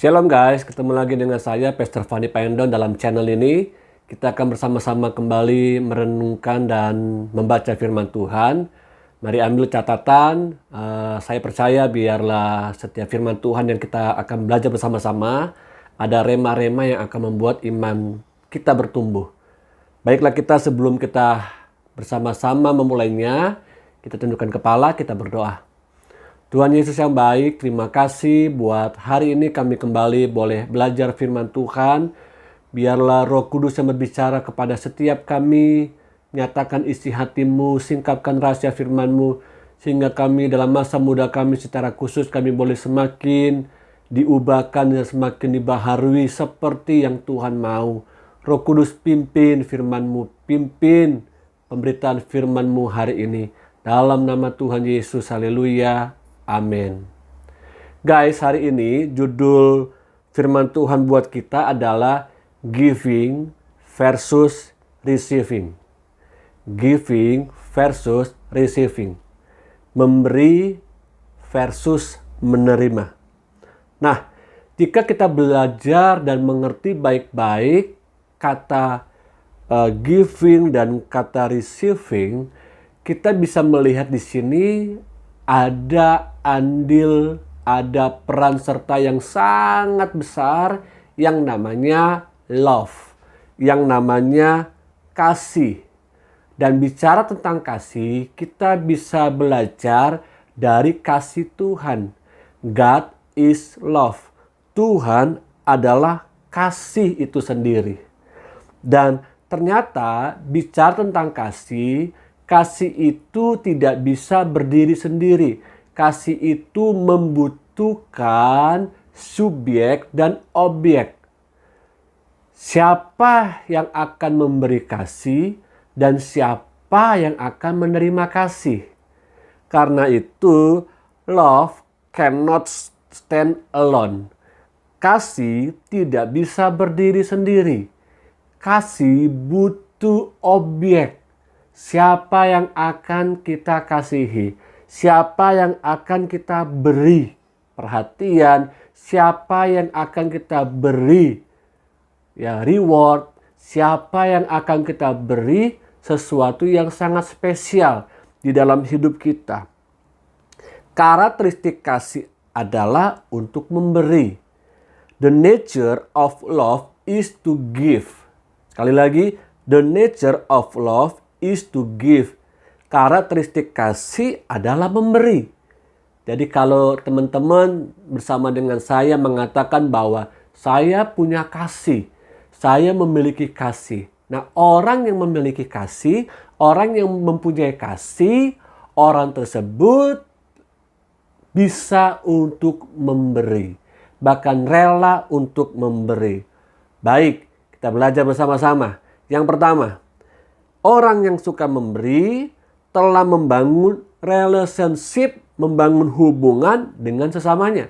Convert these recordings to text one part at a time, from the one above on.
Shalom guys, ketemu lagi dengan saya Pastor Fani Paendon dalam channel ini. Kita akan bersama-sama kembali merenungkan dan membaca firman Tuhan. Mari ambil catatan, saya percaya biarlah setiap firman Tuhan yang kita akan belajar bersama-sama, ada rema-rema yang akan membuat iman kita bertumbuh. Baiklah, kita sebelum kita bersama-sama memulainya, kita tundukkan kepala, kita berdoa. Tuhan Yesus yang baik, terima kasih buat hari ini kami kembali boleh belajar firman Tuhan. Biarlah Roh Kudus yang berbicara kepada setiap kami, nyatakan isi hatimu, singkapkan rahasia firman-Mu, sehingga kami dalam masa muda kami secara khusus kami boleh semakin diubahkan dan semakin dibaharui seperti yang Tuhan mau. Roh Kudus pimpin firman-Mu, pimpin pemberitaan firman-Mu hari ini. Dalam nama Tuhan Yesus, haleluya. Amin. Guys, hari ini judul firman Tuhan buat kita adalah giving versus receiving. Giving versus receiving. Memberi versus menerima. Nah, jika kita belajar dan mengerti baik-baik kata giving dan kata receiving, kita bisa melihat di sini ada andil, ada peran serta yang sangat besar yang namanya love, yang namanya kasih. Dan bicara tentang kasih, kita bisa belajar dari kasih Tuhan. God is love. Tuhan adalah kasih itu sendiri. Dan ternyata bicara tentang kasih itu tidak bisa berdiri sendiri. Kasih itu membutuhkan subjek dan objek. Siapa yang akan memberi kasih dan siapa yang akan menerima kasih. Karena itu, love cannot stand alone. Kasih tidak bisa berdiri sendiri. Kasih butuh objek. Siapa yang akan kita kasihi? Siapa yang akan kita beri perhatian? Siapa yang akan kita beri reward? Siapa yang akan kita beri sesuatu yang sangat spesial di dalam hidup kita? Karakteristik kasih adalah untuk memberi. The nature of love is to give. Sekali lagi, the nature of love is to give. Karakteristik kasih adalah memberi. Jadi kalau teman-teman bersama dengan saya mengatakan bahwa saya punya kasih, saya memiliki kasih. Nah, orang yang memiliki kasih, orang yang mempunyai kasih, orang tersebut bisa untuk memberi. Bahkan rela untuk memberi. Baik, kita belajar bersama-sama. Yang pertama, orang yang suka memberi telah membangun relationship, membangun hubungan dengan sesamanya.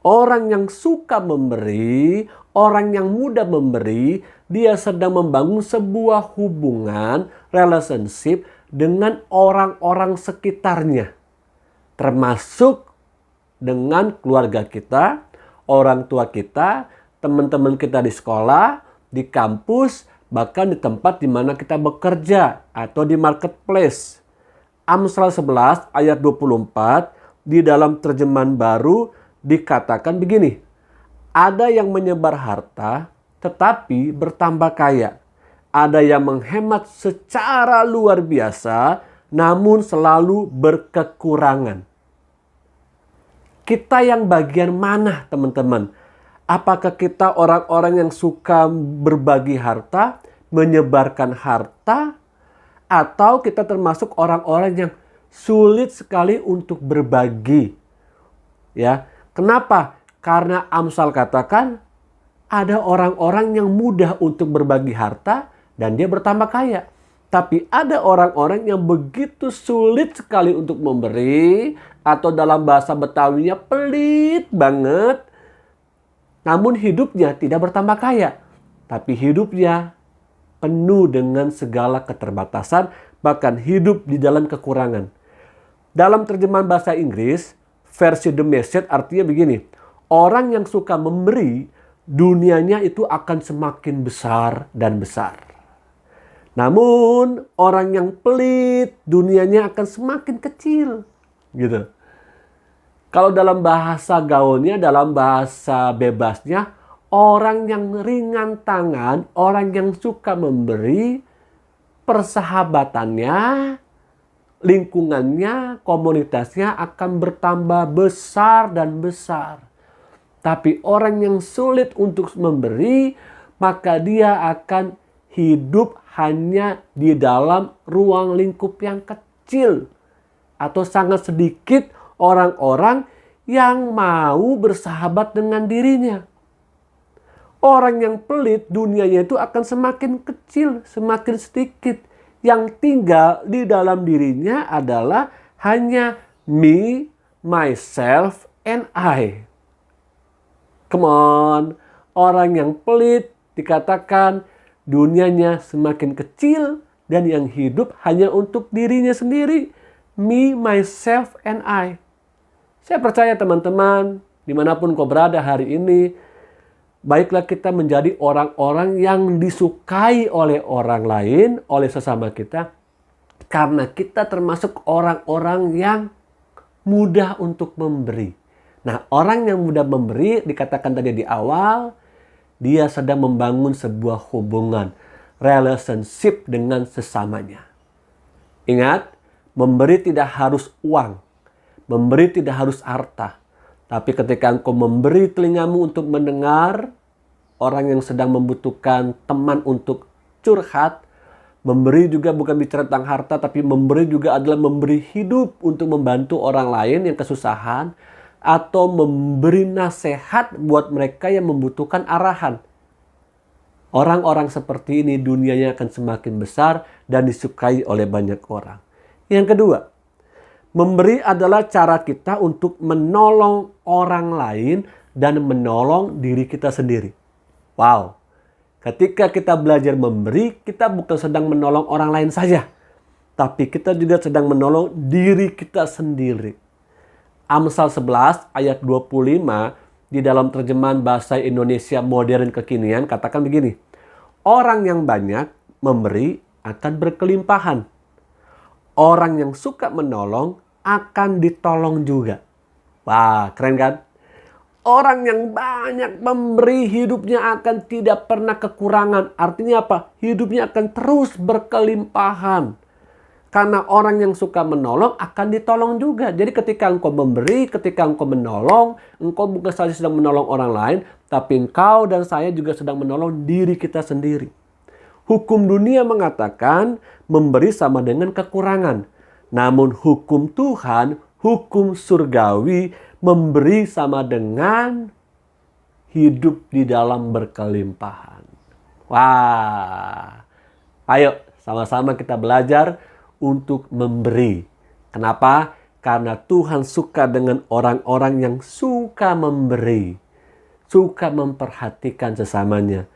Orang yang suka memberi, orang yang mudah memberi, dia sedang membangun sebuah hubungan, relationship dengan orang-orang sekitarnya. Termasuk dengan keluarga kita, orang tua kita, teman-teman kita di sekolah, di kampus, bahkan di tempat di mana kita bekerja atau di marketplace. Amsal 11 ayat 24 di dalam terjemahan baru dikatakan begini. Ada yang menyebar harta tetapi bertambah kaya. Ada yang menghemat secara luar biasa namun selalu berkekurangan. Kita yang bagian mana, teman-teman? Apakah kita orang-orang yang suka berbagi harta, menyebarkan harta, atau kita termasuk orang-orang yang sulit sekali untuk berbagi? Ya, kenapa? Karena Amsal katakan ada orang-orang yang mudah untuk berbagi harta dan dia bertambah kaya. Tapi ada orang-orang yang begitu sulit sekali untuk memberi, atau dalam bahasa Betawinya pelit banget. Namun hidupnya tidak bertambah kaya, tapi hidupnya penuh dengan segala keterbatasan, bahkan hidup di dalam kekurangan. Dalam terjemahan bahasa Inggris, versi The Message artinya begini. orang yang suka memberi, dunianya itu akan semakin besar dan besar. Namun orang yang pelit, dunianya akan semakin kecil. Gitu. Kalau dalam bahasa gaulnya, dalam bahasa bebasnya, orang yang ringan tangan, orang yang suka memberi, persahabatannya, lingkungannya, komunitasnya akan bertambah besar dan besar. Tapi orang yang sulit untuk memberi, maka dia akan hidup hanya di dalam ruang lingkup yang kecil. Atau sangat sedikit orang-orang yang mau bersahabat dengan dirinya. Orang yang pelit, dunianya itu akan semakin kecil, semakin sedikit. Yang tinggal di dalam dirinya adalah hanya me, myself, and I. Come on, orang yang pelit dikatakan dunianya semakin kecil dan yang hidup hanya untuk dirinya sendiri. Me, myself, and I. Saya percaya teman-teman, dimanapun kau berada hari ini, baiklah kita menjadi orang-orang yang disukai oleh orang lain, oleh sesama kita. Karena kita termasuk orang-orang yang mudah untuk memberi. Nah, orang yang mudah memberi, dikatakan tadi di awal, dia sedang membangun sebuah hubungan, relationship dengan sesamanya. Ingat, memberi tidak harus uang, memberi tidak harus harta. Tapi ketika engkau memberi telingamu untuk mendengar, orang yang sedang membutuhkan teman untuk curhat, memberi juga bukan bicara tentang harta, tapi memberi juga adalah memberi hidup untuk membantu orang lain yang kesusahan, atau memberi nasihat buat mereka yang membutuhkan arahan. Orang-orang seperti ini dunianya akan semakin besar dan disukai oleh banyak orang. Yang kedua, memberi adalah cara kita untuk menolong orang lain dan menolong diri kita sendiri. Wow, ketika kita belajar memberi, kita bukan sedang menolong orang lain saja, tapi kita juga sedang menolong diri kita sendiri. Amsal 11 ayat 25 di dalam terjemahan bahasa Indonesia modern kekinian katakan begini. Orang yang banyak memberi akan berkelimpahan. Orang yang suka menolong akan ditolong juga. Wah, keren kan? Orang yang banyak memberi hidupnya akan tidak pernah kekurangan. Artinya apa? Hidupnya akan terus berkelimpahan. Karena orang yang suka menolong akan ditolong juga. Jadi ketika engkau memberi, ketika engkau menolong, engkau bukan saja sedang menolong orang lain, tapi engkau dan saya juga sedang menolong diri kita sendiri. Hukum dunia mengatakan memberi sama dengan kekurangan. Namun hukum Tuhan, hukum surgawi, memberi sama dengan hidup di dalam berkelimpahan. Wah, ayo sama-sama kita belajar untuk memberi. Kenapa? Karena Tuhan suka dengan orang-orang yang suka memberi. Suka memperhatikan sesamanya.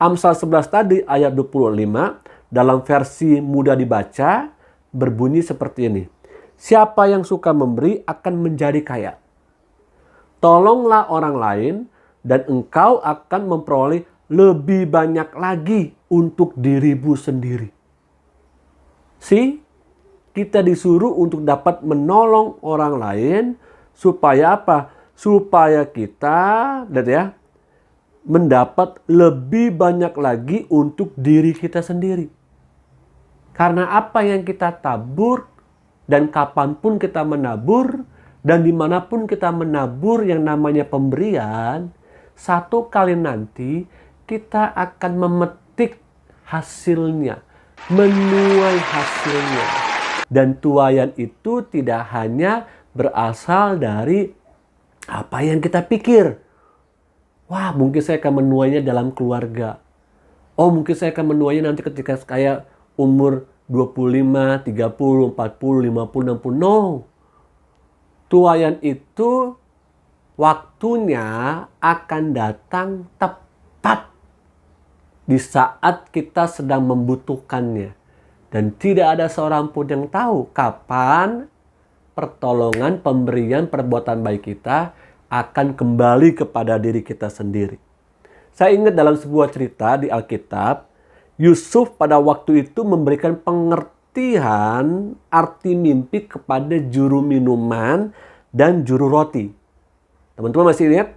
Amsal 11 tadi ayat 25 dalam versi mudah dibaca berbunyi seperti ini. Siapa yang suka memberi akan menjadi kaya. Tolonglah orang lain dan engkau akan memperoleh lebih banyak lagi untuk dirimu sendiri. Kita disuruh untuk dapat menolong orang lain supaya apa? Supaya kita mendapat lebih banyak lagi untuk diri kita sendiri. Karena apa yang kita tabur dan kapanpun kita menabur dan dimanapun kita menabur yang namanya pemberian, satu kali nanti kita akan memetik hasilnya, menuai hasilnya. Dan tuaian itu tidak hanya berasal dari apa yang kita pikir. Wah, mungkin saya akan menuainya dalam keluarga. Oh, mungkin saya akan menuainya nanti ketika saya umur 25, 30, 40, 50, 60. No. Tuaian itu waktunya akan datang tepat di saat kita sedang membutuhkannya. Dan tidak ada seorang pun yang tahu kapan pertolongan, pemberian, perbuatan baik kita akan kembali kepada diri kita sendiri. Saya ingat dalam sebuah cerita di Alkitab, Yusuf pada waktu itu memberikan pengertian arti mimpi kepada juru minuman dan juru roti. Teman-teman masih ingat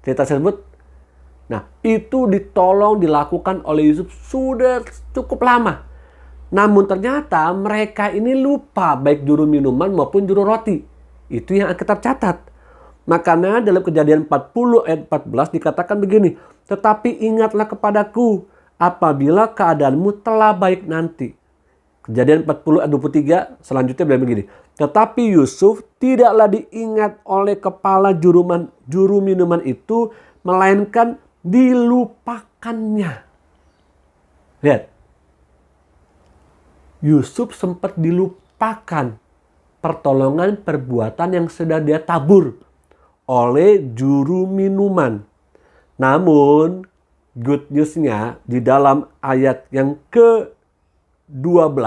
cerita tersebut? Nah, itu ditolong dilakukan oleh Yusuf sudah cukup lama. Namun ternyata mereka ini lupa baik juru minuman maupun juru roti. Itu yang Alkitab catat. Makanya dalam Kejadian 40 ayat 14 dikatakan begini, "Tetapi ingatlah kepadaku apabila keadaanmu telah baik nanti." Kejadian 40 ayat 23 selanjutnya bilang begini, "Tetapi Yusuf tidaklah diingat oleh kepala juru minuman itu, melainkan dilupakannya." Lihat. Yusuf sempat dilupakan pertolongan perbuatan yang sudah dia tabur oleh juru minuman. Namun, good news-nya di dalam ayat yang ke-12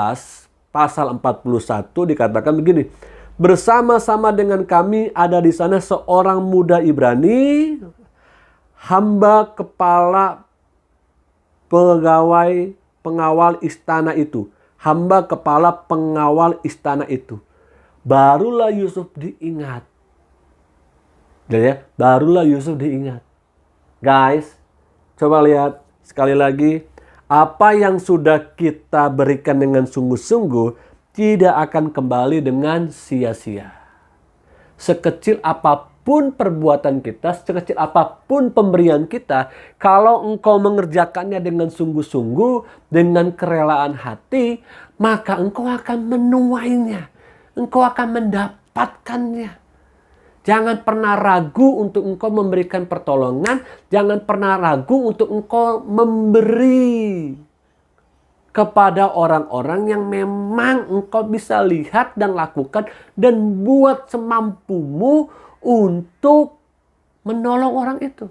pasal 41 dikatakan begini, "Bersama-sama dengan kami ada di sana seorang muda Ibrani, hamba kepala pengawal istana itu." Hamba kepala pengawal istana itu. Barulah Yusuf diingat. Ya, barulah Yusuf diingat. Guys, coba lihat sekali lagi. Apa yang sudah kita berikan dengan sungguh-sungguh tidak akan kembali dengan sia-sia. Sekecil apapun perbuatan kita, sekecil apapun pemberian kita, kalau engkau mengerjakannya dengan sungguh-sungguh, dengan kerelaan hati, maka engkau akan menuainya. Engkau akan mendapatkannya. Jangan pernah ragu untuk engkau memberikan pertolongan. Jangan pernah ragu untuk engkau memberi kepada orang-orang yang memang engkau bisa lihat dan lakukan dan buat semampumu untuk menolong orang itu.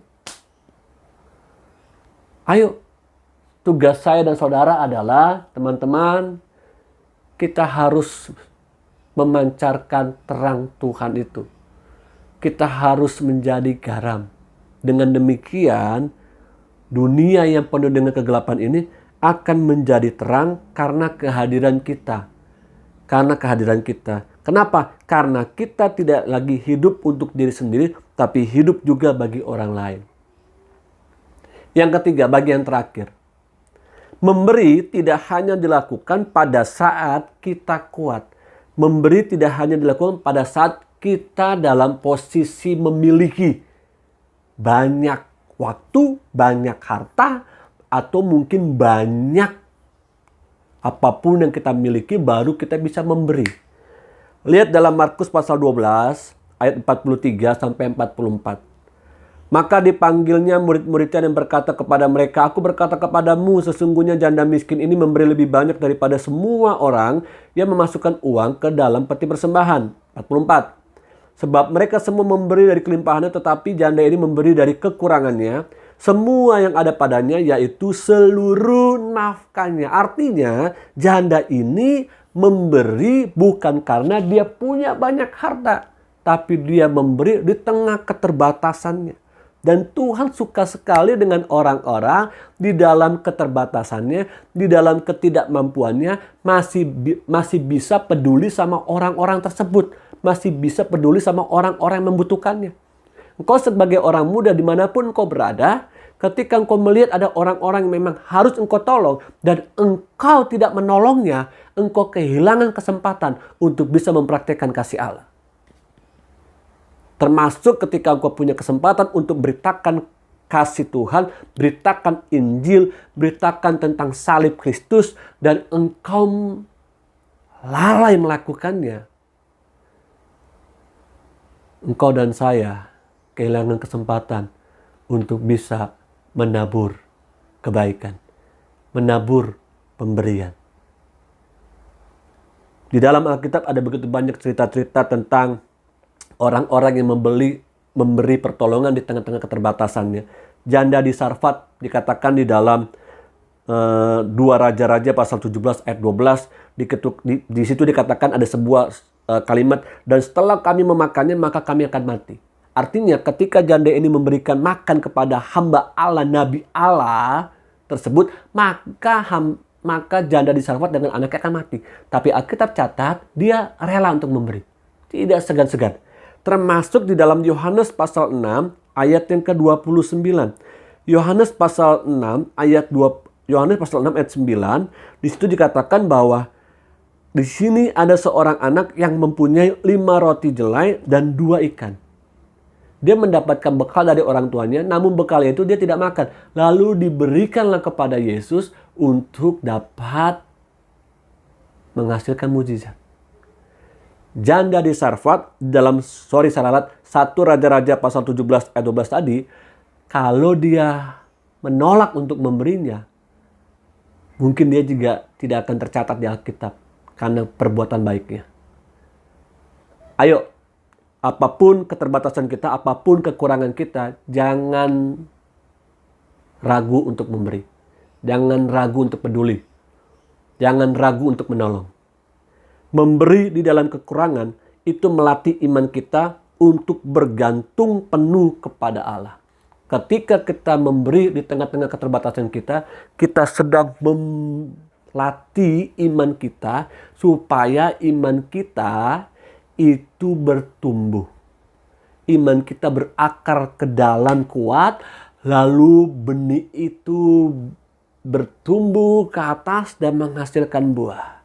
Ayo, tugas saya dan saudara adalah, teman-teman, kita harus memancarkan terang Tuhan itu. Kita harus menjadi garam. Dengan demikian, dunia yang penuh dengan kegelapan ini akan menjadi terang karena kehadiran kita. Karena kehadiran kita. Kenapa? Karena kita tidak lagi hidup untuk diri sendiri, tapi hidup juga bagi orang lain. Yang ketiga, bagian terakhir. Memberi tidak hanya dilakukan pada saat kita kuat. Memberi tidak hanya dilakukan pada saat kita dalam posisi memiliki banyak waktu, banyak harta, atau mungkin banyak apapun yang kita miliki baru kita bisa memberi. Lihat dalam Markus pasal 12 ayat 43 sampai 44. Maka dipanggilnya murid-muridnya dan berkata kepada mereka, "Aku berkata kepadamu, sesungguhnya janda miskin ini memberi lebih banyak daripada semua orang yang memasukkan uang ke dalam peti persembahan." 44. Sebab mereka semua memberi dari kelimpahannya, tetapi janda ini memberi dari kekurangannya, semua yang ada padanya, yaitu seluruh nafkahnya. Artinya, janda ini memberi bukan karena dia punya banyak harta, tapi dia memberi di tengah keterbatasannya. Dan Tuhan suka sekali dengan orang-orang di dalam keterbatasannya, di dalam ketidakmampuannya, masih bisa peduli sama orang-orang tersebut. Masih bisa peduli sama orang-orang yang membutuhkannya. Engkau sebagai orang muda dimanapun engkau berada, ketika engkau melihat ada orang-orang yang memang harus engkau tolong dan engkau tidak menolongnya, engkau kehilangan kesempatan untuk bisa mempraktekkan kasih Allah. Termasuk ketika engkau punya kesempatan untuk beritakan kasih Tuhan, beritakan Injil, beritakan tentang salib Kristus, dan engkau lalai melakukannya. Engkau dan saya kehilangan kesempatan untuk bisa menabur kebaikan, menabur pemberian. Di dalam Alkitab ada begitu banyak cerita-cerita tentang orang-orang yang memberi pertolongan di tengah-tengah keterbatasannya. Janda di Sarfat dikatakan di dalam 2 Raja-Raja pasal 17 ayat 12. Di situ dikatakan ada sebuah kalimat, "Dan setelah kami memakannya maka kami akan mati." Artinya ketika janda ini memberikan makan kepada hamba Allah, nabi Allah tersebut, maka janda di Sarfat dengan anaknya akan mati. Tapi Alkitab catat dia rela untuk memberi. Tidak segan-segan. Termasuk di dalam Yohanes pasal 6 ayat yang ke-29. Yohanes pasal 6 ayat 9, di situ dikatakan bahwa di sini ada seorang anak yang mempunyai 5 roti jelai dan 2 ikan. Dia mendapatkan bekal dari orang tuanya, namun bekalnya itu dia tidak makan. Lalu diberikanlah kepada Yesus untuk dapat menghasilkan mujizat. Janda di Sarfat dalam 1 Raja-Raja pasal 17 ayat 12 tadi, kalau dia menolak untuk memberinya, mungkin dia juga tidak akan tercatat di Alkitab karena perbuatan baiknya. Ayo, apapun keterbatasan kita, apapun kekurangan kita, jangan ragu untuk memberi. Jangan ragu untuk peduli. Jangan ragu untuk menolong. Memberi di dalam kekurangan itu melatih iman kita untuk bergantung penuh kepada Allah. Ketika kita memberi di tengah-tengah keterbatasan kita, kita sedang melatih iman kita supaya iman kita itu bertumbuh. Iman kita berakar ke dalam kuat, lalu benih itu bertumbuh ke atas dan menghasilkan buah.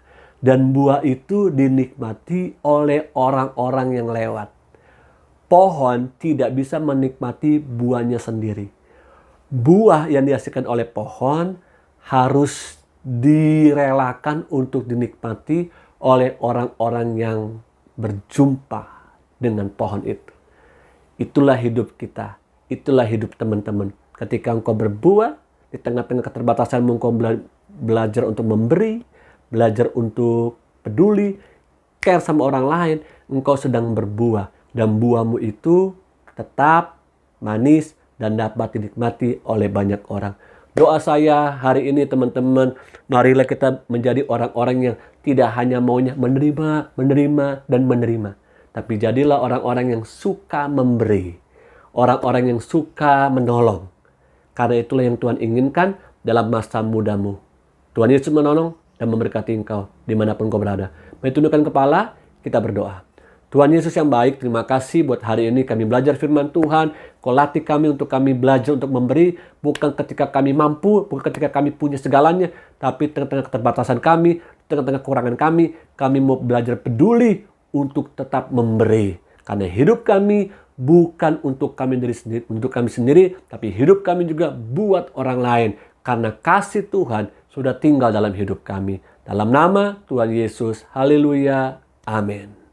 Dan buah itu dinikmati oleh orang-orang yang lewat. Pohon tidak bisa menikmati buahnya sendiri. Buah yang dihasilkan oleh pohon harus direlakan untuk dinikmati oleh orang-orang yang berjumpa dengan pohon itu. Itulah hidup kita. Itulah hidup teman-teman. Ketika engkau berbuah, di tengah-tengah keterbatasanmu engkau belajar untuk memberi, belajar untuk peduli, care sama orang lain, engkau sedang berbuah. Dan buahmu itu tetap manis dan dapat dinikmati oleh banyak orang. Doa saya hari ini teman-teman, marilah kita menjadi orang-orang yang tidak hanya maunya menerima, dan menerima. Tapi jadilah orang-orang yang suka memberi. Orang-orang yang suka menolong. Karena itulah yang Tuhan inginkan dalam masa mudamu. Tuhan Yesus menolong dan memberkati engkau dimanapun kau berada. Mari tundukkan kepala, kita berdoa. Tuhan Yesus yang baik, terima kasih buat hari ini kami belajar firman Tuhan. Kau latih kami untuk kami belajar untuk memberi. Bukan ketika kami mampu, bukan ketika kami punya segalanya. Tapi tengah-tengah keterbatasan kami, tengah-tengah kekurangan kami mau belajar peduli untuk tetap memberi. Karena hidup kami bukan untuk kami sendiri, tapi hidup kami juga buat orang lain. Karena kasih Tuhan sudah tinggal dalam hidup kami. Dalam nama Tuhan Yesus, haleluya, amin.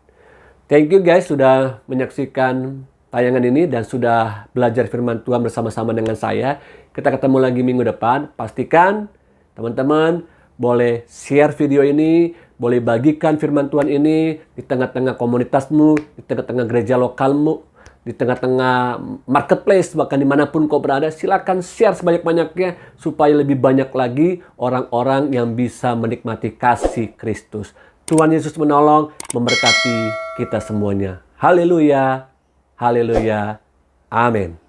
Thank you guys sudah menyaksikan tayangan ini dan sudah belajar firman Tuhan bersama-sama dengan saya. Kita ketemu lagi minggu depan. Pastikan teman-teman boleh share video ini, boleh bagikan firman Tuhan ini di tengah-tengah komunitasmu, di tengah-tengah gereja lokalmu, di tengah-tengah marketplace, bahkan dimanapun kau berada. Silakan share sebanyak-banyaknya supaya lebih banyak lagi orang-orang yang bisa menikmati kasih Kristus. Tuhan Yesus menolong, memberkati kita semuanya. Haleluya, haleluya, amin.